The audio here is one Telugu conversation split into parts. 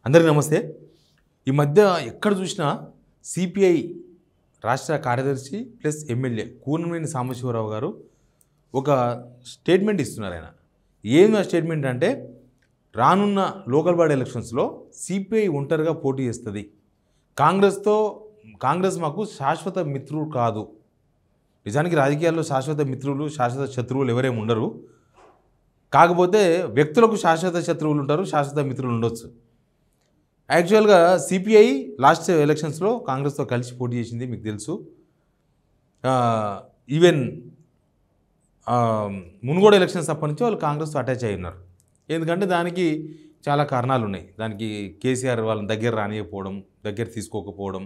అందరికీ నమస్తే. ఈ మధ్య ఎక్కడ చూసినా సిపిఐ రాష్ట్ర కార్యదర్శి ప్లస్ ఎమ్మెల్యే కూనంనేని సాంబశివరావు గారు ఒక స్టేట్మెంట్ ఇస్తున్నారు. ఆయన ఏం స్టేట్మెంట్ అంటే రానున్న లోకల్ బాడీ ఎలక్షన్స్లో సిపిఐ ఒంటరిగా పోటీ చేస్తుంది, కాంగ్రెస్ మాకు శాశ్వత మిత్రులు కాదు. నిజానికి రాజకీయాల్లో శాశ్వత మిత్రులు శాశ్వత శత్రువులు ఎవరేమి ఉండరు. కాకపోతే వ్యక్తులకు శాశ్వత శత్రువులు ఉంటారు, శాశ్వత మిత్రులు ఉండొచ్చు. యాక్చువల్గా సిపిఐ లాస్ట్ ఎలక్షన్స్లో కాంగ్రెస్తో కలిసి పోటీ చేసింది, మీకు తెలుసు. ఈవెన్ మునుగోడు ఎలక్షన్స్ అప్పటి నుంచి వాళ్ళు కాంగ్రెస్తో అటాచ్ అయి ఉన్నారు. ఎందుకంటే దానికి చాలా కారణాలు ఉన్నాయి. దానికి కేసీఆర్ వాళ్ళని దగ్గర రానియకపోవడం, దగ్గర తీసుకోకపోవడం,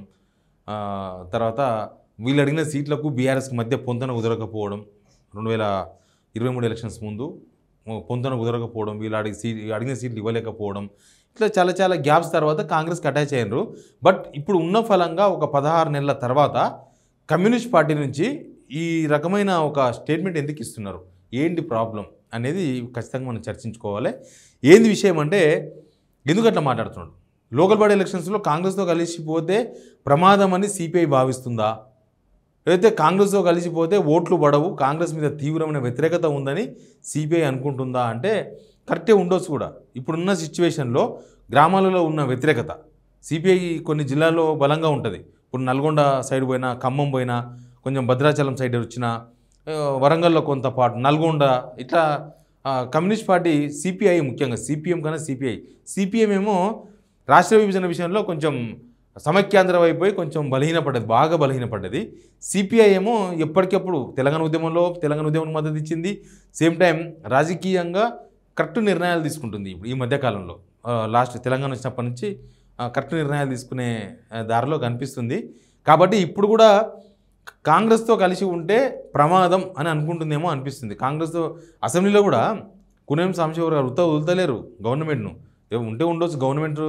తర్వాత వీళ్ళు అడిగిన సీట్లకు బీఆర్ఎస్కి మధ్య పొంతన కుదరకపోవడం, 2023 ఎలక్షన్స్ ముందు పొంతన కుదరకపోవడం, వీళ్ళు అడిగిన సీట్లు ఇవ్వలేకపోవడం, ఇట్లా చాలా గ్యాప్స్ తర్వాత కాంగ్రెస్కి అటాచ్ అయ్యారు. బట్ ఇప్పుడు ఉన్న ఫలంగా ఒక 16 నెలల తర్వాత కమ్యూనిస్ట్ పార్టీ నుంచి ఈ రకమైన ఒక స్టేట్మెంట్ ఎందుకు ఇస్తున్నారు, ఏంటి ప్రాబ్లం అనేది ఖచ్చితంగా మనం చర్చించుకోవాలి. ఏంది విషయం అంటే ఎందుకు అట్లా మాట్లాడుతున్నాడు? లోకల్ బాడీ ఎలక్షన్స్లో కాంగ్రెస్తో కలిసిపోతే ప్రమాదం అని సిపిఐ భావిస్తుందా, లేకపోతే కాంగ్రెస్తో కలిసిపోతే ఓట్లు పడవు, కాంగ్రెస్ మీద తీవ్రమైన వ్యతిరేకత ఉందని సిపిఐ అనుకుంటుందా అంటే కరెక్టే ఉండొచ్చు కూడా. ఇప్పుడున్న సిచ్యువేషన్లో గ్రామాలలో ఉన్న వ్యతిరేకత సిపిఐ కొన్ని జిల్లాల్లో బలంగా ఉంటుంది. ఇప్పుడు నల్గొండ సైడ్ పోయినా, ఖమ్మం పోయినా, కొంచెం భద్రాచలం సైడ్ వచ్చిన, వరంగల్లో కొంత పాటు నల్గొండ, ఇట్లా కమ్యూనిస్ట్ పార్టీ సిపిఐ, ముఖ్యంగా సిపిఎం కన్నా సిపిఎం ఏమో రాష్ట్ర విభజన విషయంలో కొంచెం సమైక్యాంధ్రం అయిపోయి కొంచెం బలహీనపడ్డది, బాగా బలహీనపడ్డది. సిపిఐ ఏమో ఎప్పటికెప్పుడు తెలంగాణ ఉద్యమానికి మద్దతు ఇచ్చింది. సేమ్ టైం రాజకీయంగా కరెక్ట్ నిర్ణయాలు తీసుకుంటుంది. ఇప్పుడు ఈ మధ్యకాలంలో లాస్ట్ తెలంగాణ వచ్చినప్పటి నుంచి కరెక్ట్ నిర్ణయాలు తీసుకునే దారిలో కనిపిస్తుంది. కాబట్టి ఇప్పుడు కూడా కాంగ్రెస్తో కలిసి ఉంటే ప్రమాదం అని అనుకుంటుందేమో అనిపిస్తుంది. కాంగ్రెస్తో అసెంబ్లీలో కూడా కూనంనేని సాంబశివరావు గారు వదులుతలేరు గవర్నమెంట్ను. ఉంటే ఉండొచ్చు, గవర్నమెంట్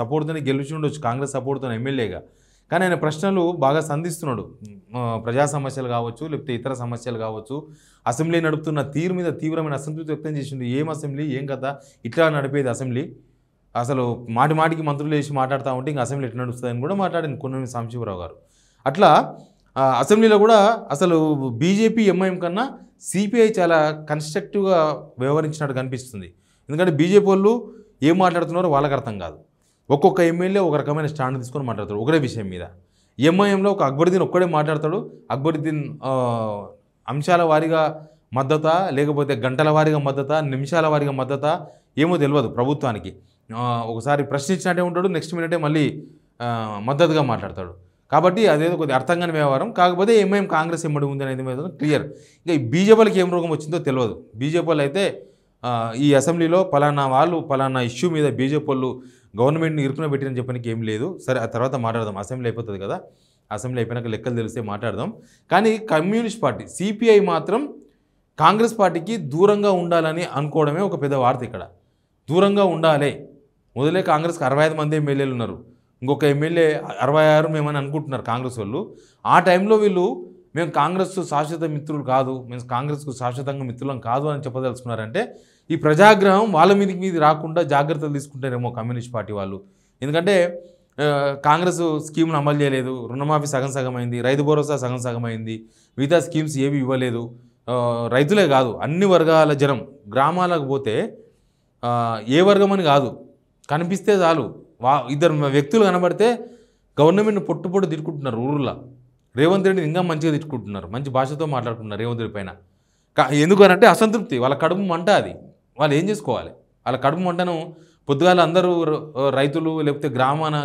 సపోర్ట్తోనే గెలిచి ఉండొచ్చు, కాంగ్రెస్ సపోర్ట్తో ఎమ్మెల్యేగా. కానీ ఆయన ప్రశ్నలు బాగా సంధిస్తున్నాడు. ప్రజా సమస్యలు కావచ్చు, లేకపోతే ఇతర సమస్యలు కావచ్చు, అసెంబ్లీ నడుపుతున్న తీరు మీద తీవ్రమైన అసంతృప్తి వ్యక్తం చేసిండు. ఏం అసెంబ్లీ, ఏం కదా, ఇట్లా నడిపేది అసెంబ్లీ, అసలు మాటికి మంత్రులు వేసి మాట్లాడుతూ ఉంటే ఇంకా అసెంబ్లీ ఎట్లా నడుస్తుందని కూడా మాట్లాడింది కూనంనేని సాంబశివరావు గారు. అట్లా అసెంబ్లీలో కూడా అసలు బీజేపీ ఎంఐఎం కన్నా సిపిఐ చాలా కన్స్ట్రక్టివ్గా వ్యవహరించినట్టు కనిపిస్తుంది. ఎందుకంటే బీజేపీ వాళ్ళు ఏం మాట్లాడుతున్నారో వాళ్ళకి అర్థం కాదు. ఒక్కొక్క ఎమ్మెల్యే ఒక రకమైన స్టాండ్ తీసుకొని మాట్లాడతాడు ఒకటే విషయం మీద. ఎంఐఎంలో ఒక అక్బరుద్దీన్ ఒక్కడే మాట్లాడతాడు. అక్బరుద్దీన్ అంశాల వారీగా మద్దతా, లేకపోతే గంటల వారీగా మద్దతా, నిమిషాల వారీగా మద్దతా ఏమో తెలియదు ప్రభుత్వానికి. ఒకసారి ప్రశ్నించినట్టే ఉంటాడు, నెక్స్ట్ మినిటే మళ్ళీ మద్దతుగా మాట్లాడతాడు. కాబట్టి అదేదో కొద్దిగా అర్థం కాని వ్యవహారం. కాకపోతే ఎంఐఎం కాంగ్రెస్ ఎమ్మడి ఉంది అనేది క్లియర్. ఇక ఈ బీజేపీలకు ఏం రోగం వచ్చిందో తెలియదు. బీజేపీలు అయితే ఈ అసెంబ్లీలో పలానా ఇష్యూ మీద బీజేపీ వాళ్ళు గవర్నమెంట్ని ఇరుకున పెట్టినని చెప్పడానికి ఏం లేదు. సరే, ఆ తర్వాత మాట్లాడదాం, అసెంబ్లీ అయిపోతుంది కదా, అసెంబ్లీ అయిపోయినాక లెక్కలు తెలిస్తే మాట్లాడదాం. కానీ కమ్యూనిస్ట్ పార్టీ సిపిఐ మాత్రం కాంగ్రెస్ పార్టీకి దూరంగా ఉండాలని అనుకోవడమే ఒక పెద్ద వార్త. ఇక్కడ దూరంగా ఉండాలి. మొదలే కాంగ్రెస్కి 65 మంది ఎమ్మెల్యేలు ఉన్నారు, ఇంకొక ఎమ్మెల్యే 66 మేమని అనుకుంటున్నారు కాంగ్రెస్ వాళ్ళు. ఆ టైంలో వీళ్ళు మేము కాంగ్రెస్ శాశ్వత మిత్రులు కాదు, మేము కాంగ్రెస్కు శాశ్వతంగా మిత్రులం కాదు అని చెప్పదలుచుకున్నారంటే ఈ ప్రజాగ్రహం వాళ్ళ మీది రాకుండా జాగ్రత్తలు తీసుకుంటారేమో కమ్యూనిస్ట్ పార్టీ వాళ్ళు. ఎందుకంటే కాంగ్రెస్ స్కీమ్ను అమలు చేయలేదు, రుణమాఫీ సగం అయింది, రైతు భరోసా సగం అయింది, మిగతా స్కీమ్స్ ఏవి ఇవ్వలేదు. రైతులే కాదు, అన్ని వర్గాల జనం గ్రామాలకు పోతే ఏ వర్గం అని కాదు, కనిపిస్తే చాలు ఇద్దరు వ్యక్తులు కనబడితే గవర్నమెంట్ని పొట్టు తిట్టుకుంటున్నారు. ఊర్లో రేవంత్ రెడ్డిని ఇంకా మంచిగా తిట్టుకుంటున్నారు, మంచి భాషతో మాట్లాడుకుంటున్నారు రేవంత్ రెడ్డి పైన. ఎందుకనంటే అసంతృప్తి, వాళ్ళ కడుపు మంట. అది వాళ్ళు ఏం చేసుకోవాలి? వాళ్ళ కడుపు మంటను పొద్దుగాల అందరూ రైతులు లేకపోతే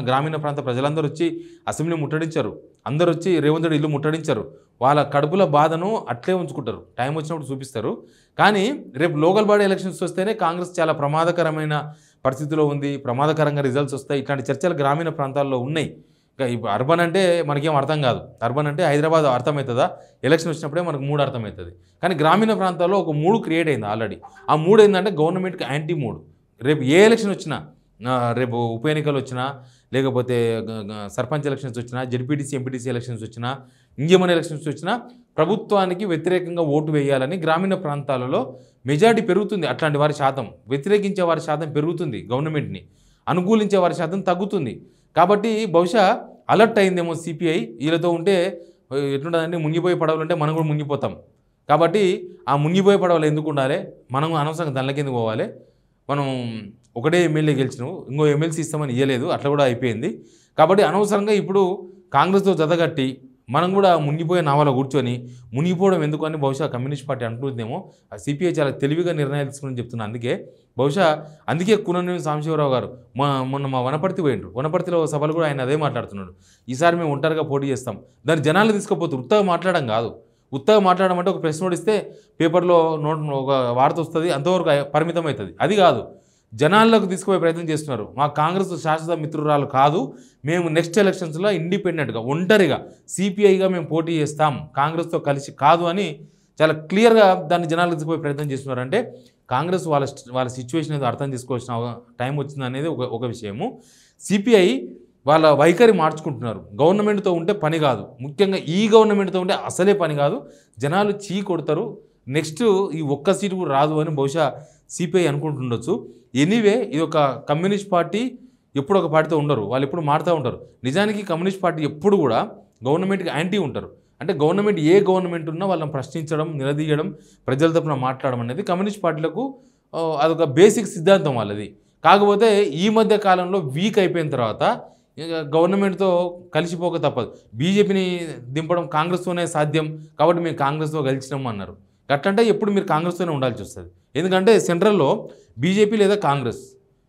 గ్రామీణ ప్రాంత ప్రజలందరూ వచ్చి అసెంబ్లీ ముట్టడించారు, అందరూ వచ్చి రేవంత్ రెడ్డి ఇల్లు ముట్టడించారు. వాళ్ళ కడుపుల బాధను అట్లే ఉంచుకుంటారు, టైం వచ్చినప్పుడు చూపిస్తారు. కానీ రేపు లోకల్ బాడీ ఎలక్షన్స్ వస్తేనే కాంగ్రెస్ చాలా ప్రమాదకరమైన పరిస్థితిలో ఉంది, ప్రమాదకరంగా రిజల్ట్స్ వస్తాయి, ఇట్లాంటి చర్చలు గ్రామీణ ప్రాంతాల్లో ఉన్నాయి. ఇంకా ఇప్పుడు అర్బన్ అంటే మనకేం అర్థం కాదు. అర్బన్ అంటే హైదరాబాద్ అర్థమవుతుందా, ఎలక్షన్ వచ్చినప్పుడే మనకు 3 అర్థమవుతుంది. కానీ గ్రామీణ ప్రాంతాల్లో ఒక 3 క్రియేట్ అయింది ఆల్రెడీ. ఆ 3 ఏంటంటే గవర్నమెంట్కి యాంటీ 3. రేపు ఏ ఎలక్షన్ వచ్చినా, రేపు ఉప ఎన్నికలు వచ్చినా, లేకపోతే సర్పంచ్ ఎలక్షన్స్ వచ్చినా, జెడ్పీటీసీ ఎంపీటీసీ ఎలక్షన్స్ వచ్చినా, ఇంకేమైనా ఎలక్షన్స్ వచ్చినా ప్రభుత్వానికి వ్యతిరేకంగా ఓటు వేయాలని గ్రామీణ ప్రాంతాలలో మెజారిటీ పెరుగుతుంది. అట్లాంటి వారి శాతం, వ్యతిరేకించే వారి శాతం పెరుగుతుంది గవర్నమెంట్ని. అనుకూలించే వారి శాతం తగ్గుతుంది. కాబట్టి బహుశా అలర్ట్ అయిందేమో సిపిఐ, వీళ్ళతో ఉంటే ఎట్లుంటుందంటే మునిగిపోయే పడవలు ఉంటే మనం కూడా మునిగిపోతాం. కాబట్టి ఆ మునిగిపోయే పడవలు ఎందుకు ఉండాలి, మనం అనవసరంగా దానిలోకి ఎందుకు పోవాలి, మనం ఒకటే ఎమ్మెల్యే గెలిచినావు, ఇంకో ఎమ్మెల్సీ ఇస్తామని ఇవ్వలేదు, అట్లా కూడా అయిపోయింది. కాబట్టి అనవసరంగా ఇప్పుడు కాంగ్రెస్తో జతగట్టి మనం కూడా మునిగిపోయే నావలో కూర్చొని మునిగిపోవడం ఎందుకు అని బహుశా కమ్యూనిస్ట్ పార్టీ అంటుందేమో. ఆ సిపిఐ చాలా తెలివిగా నిర్ణయాలు తీసుకుని చెప్తున్నా. అందుకే కూనంనేని సాంబశివరావు గారు మొన్న మా వనపర్తి పోయిండ్రు. వనపర్తిలో సభలు కూడా ఆయన అదే మాట్లాడుతున్నాడు. ఈసారి మేము ఒంటరిగా పోటీ చేస్తాం. దాన్ని జనాలు తీసుకుపోతారు. ఉత్తగా మాట్లాడడం కాదు. ఉత్తగా మాట్లాడడం అంటే ఒక ప్రెస్ నోట్ ఇస్తే పేపర్లో ఒక వార్త వస్తుంది, అంతవరకు పరిమితం అవుతుంది. అది కాదు, జనాల్లోకి తీసుకుపోయే ప్రయత్నం చేస్తున్నారు. మా కాంగ్రెస్ శాశ్వత మిత్రురాలు కాదు, మేము నెక్స్ట్ ఎలక్షన్స్లో ఇండిపెండెంట్గా ఒంటరిగా సిపిఐగా మేము పోటీ చేస్తాం, కాంగ్రెస్తో కలిసి కాదు అని చాలా క్లియర్గా దాన్ని జనాలకు తీసుకుపోయే ప్రయత్నం చేస్తున్నారు. అంటే కాంగ్రెస్ వాళ్ళ సిచ్యువేషన్ ఏదో అర్థం చేసుకోవాల్సిన టైం వచ్చింది అనేది ఒక విషయము. సిపిఐ వాళ్ళ వైఖరి మార్చుకుంటున్నారు. గవర్నమెంట్తో ఉంటే పని కాదు, ముఖ్యంగా ఈ గవర్నమెంట్తో ఉంటే అసలే పని కాదు, జనాలు చీ కొడతారు, నెక్స్ట్ ఈ ఒక్క సీటు కూడా రాదు అని బహుశా సిపిఐ అనుకుంటుండొచ్చు. ఎనీవే, ఇది ఒక కమ్యూనిస్ట్ పార్టీ, ఎప్పుడు ఒక పార్టీతో ఉండరు, వాళ్ళు ఎప్పుడు మారుతూ ఉంటారు. నిజానికి కమ్యూనిస్ట్ పార్టీ ఎప్పుడు కూడా గవర్నమెంట్కి యాంటీ ఉంటారు. అంటే గవర్నమెంట్ ఏ గవర్నమెంట్ ఉన్నా వాళ్ళని ప్రశ్నించడం, నిలదీయడం, ప్రజల తరపున మాట్లాడడం అనేది కమ్యూనిస్ట్ పార్టీలకు అదొక బేసిక్ సిద్ధాంతం వాళ్ళది. కాకపోతే ఈ మధ్య కాలంలో వీక్ అయిపోయిన తర్వాత గవర్నమెంట్తో కలిసిపోక తప్పదు. బీజేపీని దింపడం కాంగ్రెస్తోనే సాధ్యం కాబట్టి మేము కాంగ్రెస్తో కలిసినాము అన్నారు. గట్టంటే ఎప్పుడు మీరు కాంగ్రెస్తోనే ఉండాల్సి వస్తుంది. ఎందుకంటే సెంట్రల్లో బీజేపీ లేదా కాంగ్రెస్,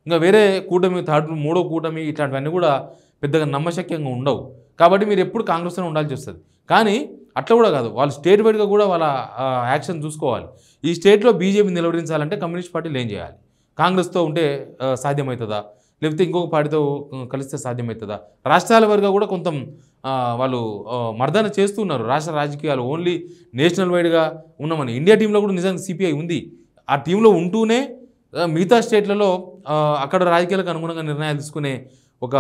ఇంకా వేరే కూటమి, మూడో కూటమి ఇట్లాంటివన్నీ కూడా పెద్దగా నమ్మశక్యంగా ఉండవు. కాబట్టి మీరు ఎప్పుడు కాంగ్రెస్తోనే ఉండాల్సి వస్తుంది. కానీ అట్లా కూడా కాదు, వాళ్ళు స్టేట్ వైడ్గా కూడా వాళ్ళ యాక్షన్ చూసుకోవాలి. ఈ స్టేట్లో బీజేపీ నిలవరించాలంటే కమ్యూనిస్ట్ పార్టీలు ఏం చేయాలి? కాంగ్రెస్తో ఉంటే సాధ్యమవుతుందా, లేకపోతే ఇంకొక పార్టీతో కలిస్తే సాధ్యమవుతుందా? రాష్ట్రాల వరకు కూడా కొంత వాళ్ళు మర్దన చేస్తున్నారు. రాష్ట్ర రాజకీయాలు ఓన్లీ నేషనల్ వైడ్గా ఉన్నామని. ఇండియా టీంలో కూడా నిజంగా సిపిఐ ఉంది. ఆ టీంలో ఉంటూనే మిగతా స్టేట్లలో అక్కడ రాజకీయాలకు అనుగుణంగా నిర్ణయాలు తీసుకునే ఒక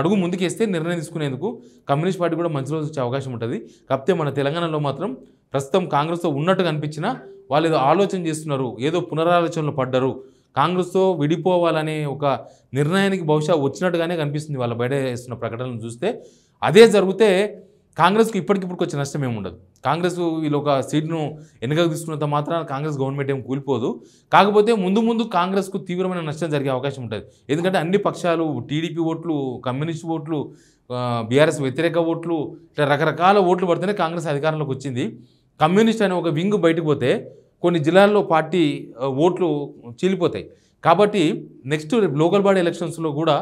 అడుగు ముందుకేస్తే నిర్ణయం తీసుకునేందుకు కమ్యూనిస్ట్ పార్టీ కూడా మంచి రోజు వచ్చే అవకాశం ఉంటుంది. కాకపోతే మన తెలంగాణలో మాత్రం ప్రస్తుతం కాంగ్రెస్తో ఉన్నట్టుగా అనిపించినా వాళ్ళు ఏదో ఆలోచన చేస్తున్నారు, ఏదో పునరాలోచనలు పడ్డారు, కాంగ్రెస్తో విడిపోవాలనే ఒక నిర్ణయానికి బహుశా వచ్చినట్టుగానే కనిపిస్తుంది వాళ్ళ బయట వేస్తున్న ప్రకటనలు చూస్తే. అదే జరిగితే కాంగ్రెస్కు ఇప్పటికిప్పుడు వచ్చే నష్టం ఏమి ఉండదు. కాంగ్రెస్ వీళ్ళు ఒక సీట్ను వెనుకకు తీసుకున్నంత మాత్రాన కాంగ్రెస్ గవర్నమెంట్ ఏం కూలిపోదు. కాకపోతే ముందు కాంగ్రెస్కు తీవ్రమైన నష్టం జరిగే అవకాశం ఉంటుంది. ఎందుకంటే అన్ని పక్షాలు, టీడీపీ ఓట్లు, కమ్యూనిస్ట్ ఓట్లు, బీఆర్ఎస్ వ్యతిరేక ఓట్లు, ఇట్లా రకరకాల ఓట్లు పడితేనే కాంగ్రెస్ అధికారంలోకి వచ్చింది. కమ్యూనిస్ట్ అనే ఒక వింగ్ బయటకు పోతే కొన్ని జిల్లాల్లో పార్టీ ఓట్లు చీలిపోతాయి. కాబట్టి నెక్స్ట్ లోకల్ బాడీ ఎలక్షన్స్లో కూడా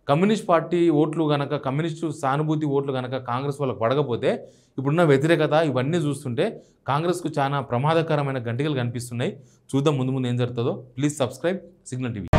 కమ్యూనిస్ట్ పార్టీ ఓట్లు కనుక, కమ్యూనిస్టు సానుభూతి ఓట్లు కనుక కాంగ్రెస్ వాళ్ళకు పడకపోతే ఇప్పుడున్న వ్యతిరేకత ఇవన్నీ చూస్తుంటే కాంగ్రెస్కు చాలా ప్రమాదకరమైన గంటికలు కనిపిస్తున్నాయి. చూద్దాం ముందు ఏం జరుగుతుందో. Please subscribe signal TV.